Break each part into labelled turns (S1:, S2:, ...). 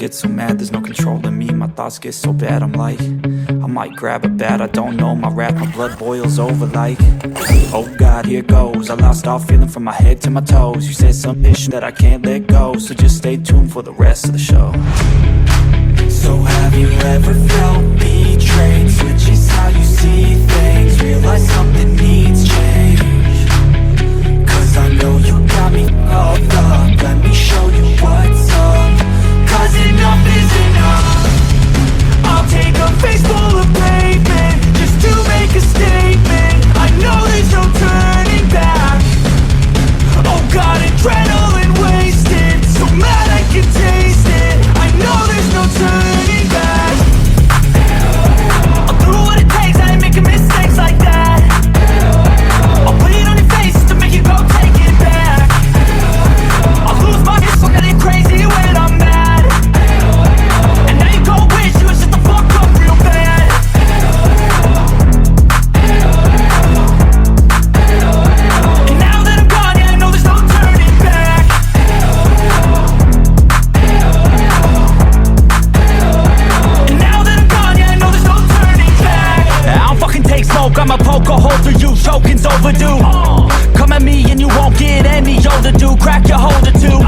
S1: get so mad, there's no controlling me. My thoughts get so bad, I'm like, I might grab a bat, I don't know. My wrath, my blood boils over like, oh God, here goes. I lost all feeling from my head to my toes. You said some issue that I can't let go, so just stay tuned for the rest of the show. So have you ever felt betrayed? Switches how you see things, realize something needs change. Cause I know you got me all up, let me show you what's up. Cause enough is enough. I'll take a face full of pavement just to make a statement. I know there's no turning back. Oh God, adrenaline wasted, so mad I can taste it. I know there's no turning back. I'll do what it takes, I ain't making mistakes like that. I'll put it on your face just to make you go take it back. I'll lose my head, so getting crazy when I'm mad. And now you go wish you would shut the fuck up real bad. And now that I'm gone, yeah, I know there's no turning back. And now that I'm gone, yeah, I know there's no turning back. I don't fucking take smoke, I'ma poke a hole through you, choking's overdue. Come at me and you won't get any older, dude, crack your holder too.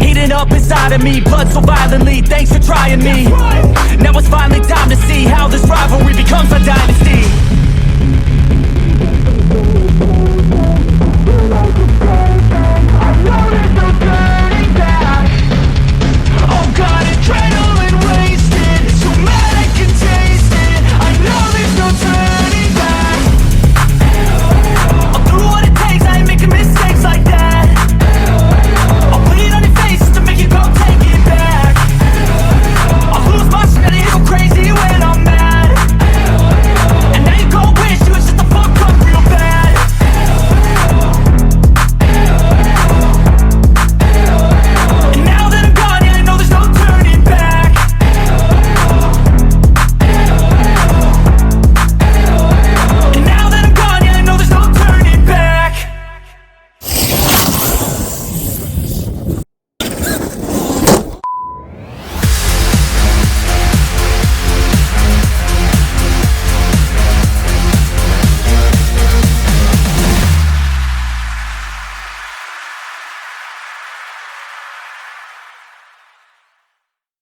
S1: Heating up inside of me, blood so violently, thanks for trying me. Now it's finally time to see how this rivalry becomes a dynasty.